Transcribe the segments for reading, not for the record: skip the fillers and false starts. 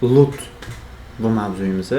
lut bu mavzuyimiz.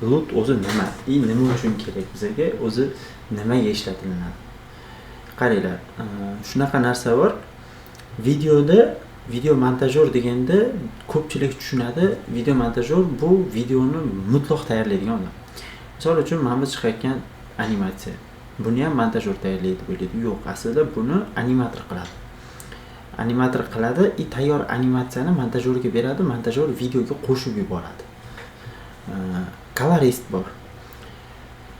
Lut o'zi nima? Nima uchun kerak bizga? O'zi nimaga ishlatiladi? Qaranglar, shunaqa narsa bor. Video montajyor deganda ko'pchilik tushunadi, video montajyor bu videoni mutlaq tayyorlaydigan odam. Misol uchun mana bu chiqayotgan animatsiya. Buni ham montajyor tayyorlaydi bo'ladi. Yo'q, aslida buni animator qiladi. Animator qiladi, tayyor animatsiyani montajyorga beradi, montajyor videoga qo'shib yuboradi. Colorist bor.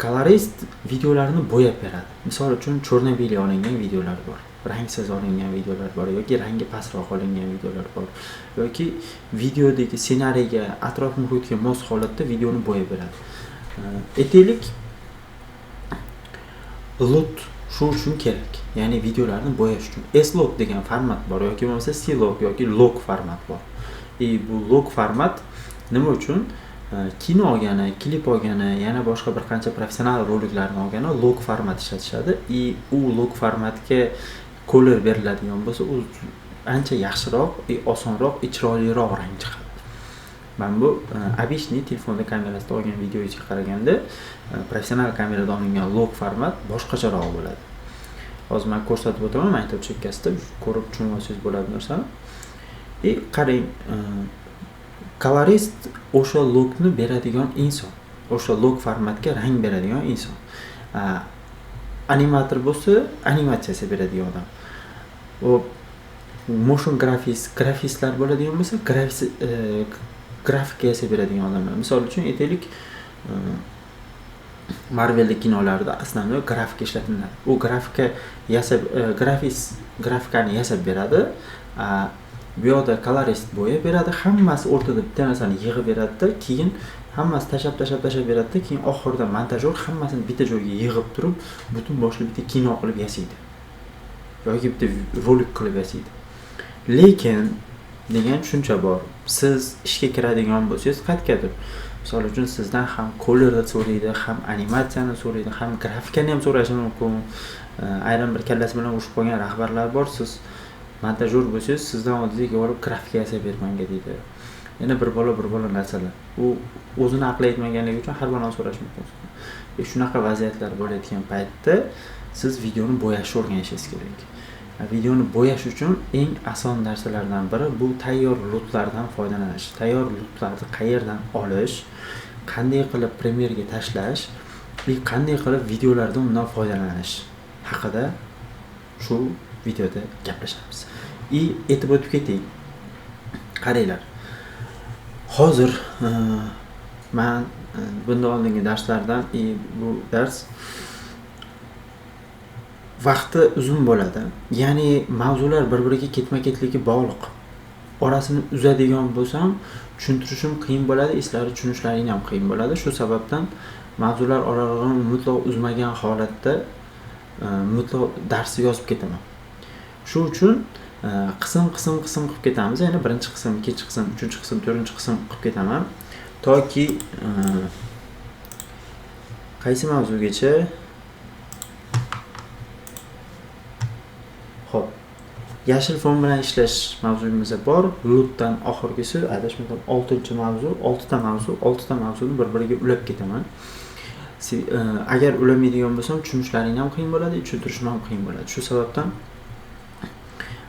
Colorist videolarni bo'yab beradi. Misol uchun cho'rna-beli olingan videolar bor, rangsiz olingan videolar bor yoki rangi pastroq olingan videolar bor yoki videodagi ssenariyga, atrof muhitga mos holatda videoni bo'yab beradi. Aytaylik, lut shu uchun kerak. Ya'ni videolarni bo'yash uchun S-log degan format bor yoki bo'lmasa C-log yoki log format bor. Bu log format nima uchun? Kino olgani, klip olgani, yana boshqa bir qancha professional roliklarni olgani log format ishlatishadi. U log formatga color beriladigan bo'lsa, u ancha yaxshiroq, osonroq, chiroyliroq rang chiqadi. Men bu обычный telefonda kamerasida olgan videoga qaraganda professional kamerada olingan log format boshqacharoq bo'ladi. Hozir men ko'rsatib o'taman, aytib chekkasida ko'rib tushunib olsangiz bo'ladi narsani. Qarang, colorist o'sha logni beradigan inson, o'sha log formatga rang beradigan inson. Animator bo'lsa, animatsiyasi beradigan odam. Motion grafistlar bo'ladigan bo'lsa, grafika yasab beradigan odamlar. Misol uchun aytaylik, Marvel'lik kinolarda aslida grafika ishlatiladi. U grafikani yasab beradi. Bu yoqda colorist bo'yab beradi, hammasi o'rtada bitta narsani yig'ib beradi-da, keyin hammasi tashab beradi-da, keyin oxirida montajyor hammasini bitta joyga yig'ib turib, butun boshli bitta kino qilib yasaydi. Yoki bitta rolik qilib yasaydi. Lekin degan tushuncha bor. Siz ishga kiradigan bo'lsangiz, qaytgadir. Misol uchun sizdan ham colorni so'raydi, ham animatsiyani so'raydi, ham grafikani ham so'rashi mumkin. Ayrim bir kallasi bilan urushib qolgan rahbarlar bor. Siz montajyor bo'lsangiz, sizdan oldingizga borib grafika yasab bermanga deydi. Yana bir bola narsalar. U o'zini aqli yetmaganligi uchun har bilan so'rash mumkin. Shunaqa vaziyatlar bo'layotgan paytda siz videoni bo'yashni o'rganishingiz kerak. Videoni bo'yash uchun eng oson narsalardan biri bu tayyor lutlardan foydalanish. Tayyor lutlarni qayerdan olish, qanday qilib Premiere'ga tashlash va qanday qilib videolarda undan foydalanish haqida shu videoda gaplashamiz. Aytib o'tib ketaylik. Qaranglar. Hozir men bundan oldingi darslardan bu dars vaqti uzun bo'ladi. Ya'ni mavzular bir-biriga ketma-ketligi bog'liq. Orasini uzadigan bo'lsam, tushuntirishim qiyin bo'ladi, sizlar tushunishlaring ham qiyin bo'ladi. Shu sababdan mavzular oralarini mutlaq uzmagan holatda mutlaq darsni yozib ketaman. Shu uchun qism qilib ketamiz. Ya'ni birinchi qism, ikkinchi qism, uchinchi qism, to'rtinchi qism qilib ketaman. Toki qaysi mavzugacha yashil fon bilan ishlash mavzuyimiz bor. Lutdan oxirgisi, adashmasam 6-mavzu, 6ta mavzuni bir-biriga ulab ketaman. Agar ulamaydigan bo'lsam, tushunishlaring ham qiyin bo'ladi, tushuntirishim ham qiyin bo'ladi. Shu sababdan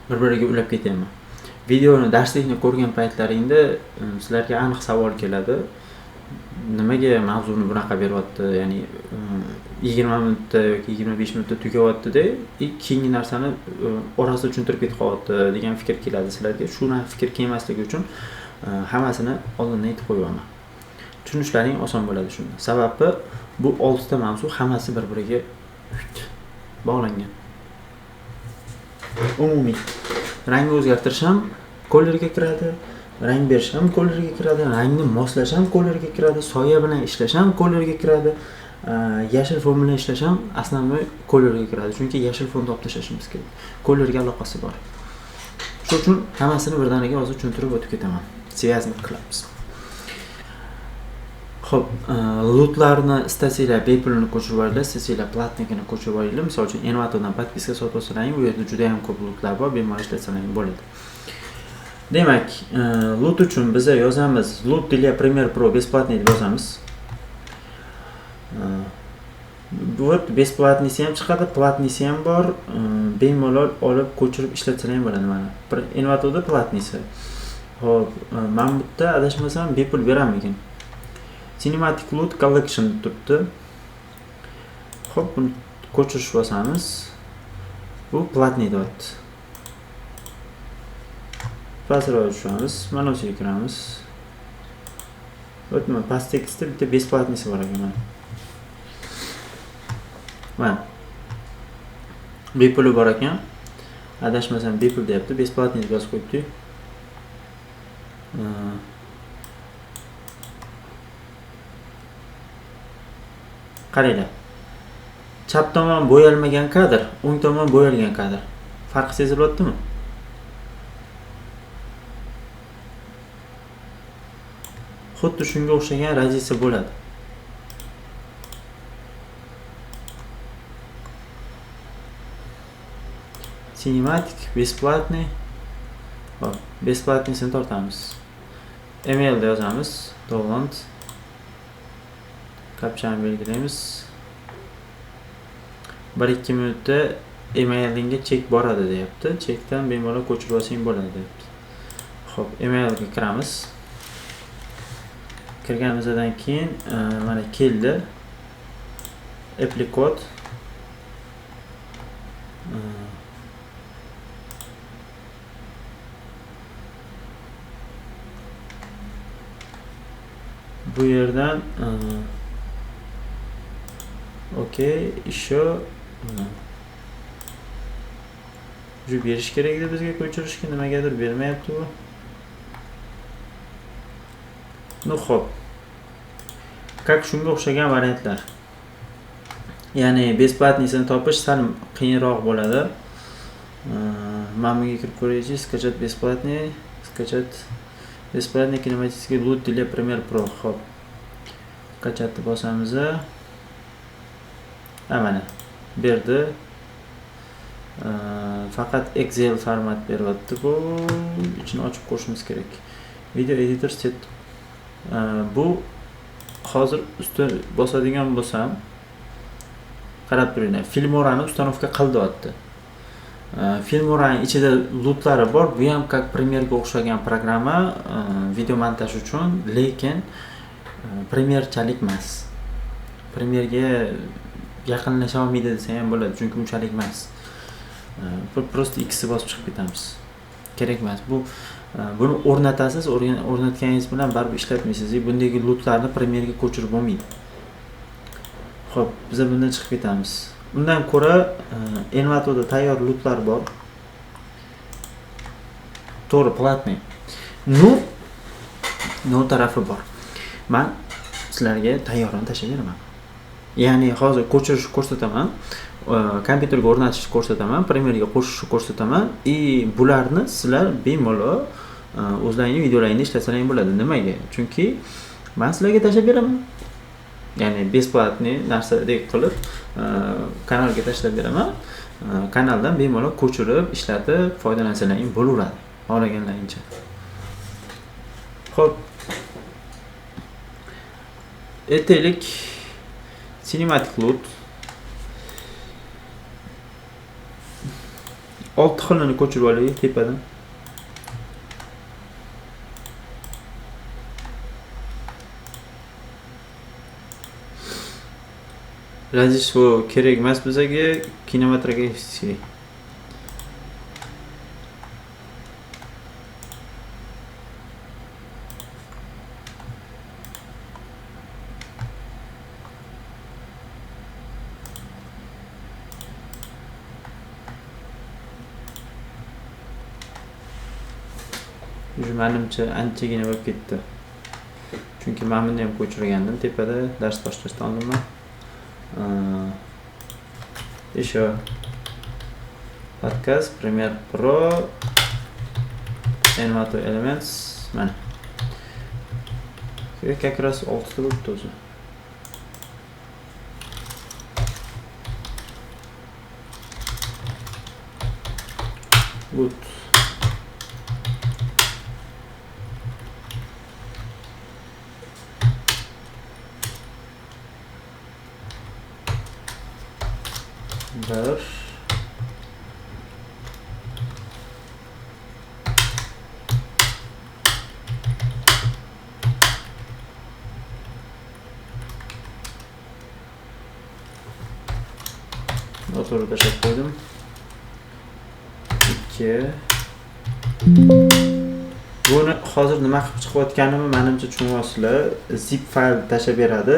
bir-biriga ulab ketaman. Videoni, darslikni ko'rgan paytlaringda sizlarga aniq savol keladi. Nimaga mavzuni bunaqa beryapti? Ya'ni 20 minutda yoki 25 minutda tugayapti-da, keyingi narsani orasida tushuntirib ketib qolyapti degan fikr keladi sizlarga. Shuna fikr kelmasligi uchun hammasini oldindan aytib qo'yaman. Tushunishlaring oson bo'ladi shunda. Sababi bu 6 ta mavzu hammasi bir-biriga bog'langan. Umumiy rangni o'zgartirish ham colorga kiradi, rang berish ham colorga kiradi, rangni moslash ham colorga kiradi, soya bilan ishlash ham colorga kiradi, yashil fon bilan ishlash ham asnoviy colorga kiradi. Chunki yashil fonni olib tashlashimiz kerak. Colorga aloqasi bor. Shuning uchun hammasini birdaniga hozir tushuntirib o'tib ketaman. Svязник qilamiz. Xo'p, lutlarni istasanglar bepulni ko'chirib olinglar, istasanglar platnikini ko'chirib olinglar. Misol uchun Envatordan podpiska sotib olsalaring, u yerda juda ham ko'p lutlar bor, bemalol ishlatsalaring bo'ladi. Demak, lut uchun biz yozamiz lut для Premiere Pro бесплатный deb yozamiz. Bu besplatnisi ham chiqadi, platnisi ham bor. Bemalol olib ko'chirib ishlatsalar ham bo'ladi mana. Envatorda platnisi. Xo'p, men bu yerda adashmasam bepul berammikin. Cinematic Loot Collection deb turibdi. Xo'p, buni ko'chirish bosamiz. Bu platniy deyapti. Pastroq tushamiz, mana o'shaga kiramiz. O'tma past tekstda bitta besplatnisi bor ekan mana. Mana. Bepul bor ekan. Adashmasam bepul deyapti, besplatniy deb yozib qo'yibdi. Qaranglar. Chap tomon bo'yalmagan kadr, o'ng tomon bo'yalgan kadr. Farqi sezilyaptimi? Xuddi shunga o'xshagan raziyasi bo'ladi. Cinematic бесплатный. Hop, besplatnisini tortamiz. Emailda yozamiz. Download. Kapchani belgilaymiz. 1-2 minutda emailingga chek boradi deyapti. Chekdan bemalol ko'chirib olsang bo'ladi deyapti. Xo'p, emailga kiramiz. Kirganimizdan keyin mana keldi. Apply code. Bu yerdan okey, еще ju berish kerak edi bizga ko'chirishga, nimagadir bermayapti bu. Ну xo'p. Как shunga o'xshagan variantlar. Ya'ni besplatnisini topish sal qiyinroq bo'ladi. Mana bunga kirib ko'raylik, skачать бесплатный, skачать бесплатный кинематический loot для Premiere Pro. Xo'p. Skачать bosamiz. Mana berdi. Faqat Excel format beryapti. Bu ichini ochib ko'rishimiz kerak. Video editor set. Bu hozir usti bosadigan bo'lsam, qarab turinglar. Filmorani ustanovka qildi. Filmoraning ichida lootlari bor. Bu ham как Premiere'ga o'xshagan programma, video montaj uchun, lekin Premiere'chalik emas. Premiere'ga yaqinlasha olmaydi desa ham bo'ladi, chunki unchalik emas. Просто X bosib chiqib ketamiz. Kerak emas. Buni o'rnatasiz, o'rnatganingiz bilan baribir ishlatmaysiz. Bundagi lootlarni Premiere'ga ko'chirib bo'lmaydi. Xo'p, biz bundan chiqib ketamiz. Undan ko'ra Envatorda tayyor lootlar bor. To'g'ri, platniy. No tarafi bor. Men sizlarga tayyorini tashlab beraman. Ya'ni hozir ko'chirishni ko'rsataman, kompyuterga o'rnatishni ko'rsataman, Premiere'ga qo'shishni ko'rsataman. Bularni sizlar bemalol o'zlaringning videolaringni ishlatsangiz bo'ladi. Nimaga? Chunki men sizlarga tashlab beraman. Ya'ni besplatniy narsadek qilib kanalga tashlab beraman. Kanaldan bemalol ko'chirib, ishlatib foydalansalaring bo'laveradi. Xohlaganlaringcha. Xo'p. Aytaylik, Cinematic Loot 6 xilini ko'chirib olaylik tepadan. Raziyasi kerak emas bizga, kinematografist. Menimcha anchagina bo'lib ketdi. Chunki men buni ham ko'chirgandim tepada, dars boshlashdan oldin. Еще подкаст Premiere Pro Envator Elements. Mana. Как раз 6 bo'libdi o'zi. Good. 1 noto'g'ri tashlab qo'ydim. 2 buni hozir nima qilib chiqayotganimni menimcha tushunyapsizlar. Zip fayl tashlab beradi.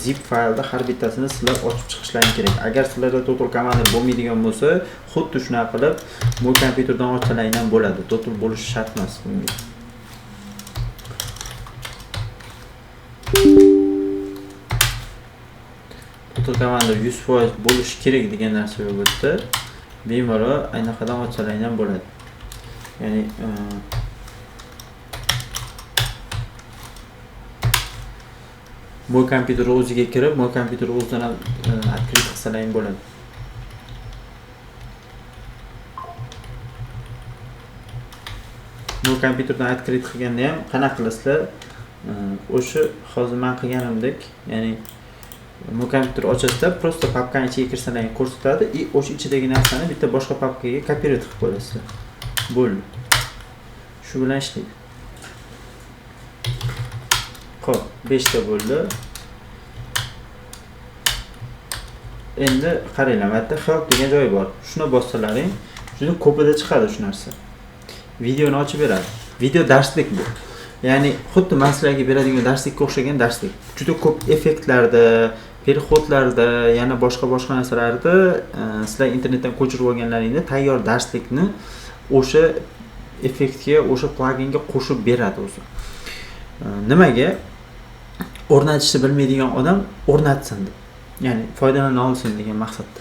Zip faylda har bittasini sizlar ochib chiqishlaring kerak. Agar sizlarda total komanda bo'lmaydigan bo'lsa, xuddi shunaqa qilib bu kompyuterdan ochsalaring ham bo'ladi. Total bo'lishi shart emas bunga. Total komanda 100% bo'lishi kerak degan narsa yo'q bu yerda. Bemalol aynaqadan ochsalaring ham bo'ladi. Ya'ni bu kompyuter o'ziga kirib, bu kompyuter o'zidan ham открыть qilsalaring bo'ladi. Bu kompyuterdan открыть qilganda ham qanaqa qilasizlar? O'sha hozir men qilganimdek, ya'ni bu kompyuter ochasizlar, prosta papkaning ichiga kirsalaring ko'rsatadi, o'sha ichidagi narsani bitta boshqa papkaga kopировать qilib qo'yasizlar. Bo'ldi. Shu bilan ishlaydi. Xo'p, 5 ta bo'ldi. Endi qaranglar, bu yerda help degan joy bor. Shuni bossalaring, juda ko'pida chiqadi shu narsa. Videoni ochib beradi. Video darslik bu. Ya'ni xuddi sizlarga beradigan darslikka o'xshagan darslik. Juda ko'p effektlarda, переходlarda, yana boshqa narsalarda sizlar internetdan ko'chirib olganlaringda tayyor darslikni o'sha effektga, o'sha pluginga qo'shib beradi o'zi. Nimaga? O'rnatishni bilmaydigan odam o'rnatsin deb. Ya'ni foydalana olsin degan maqsadda.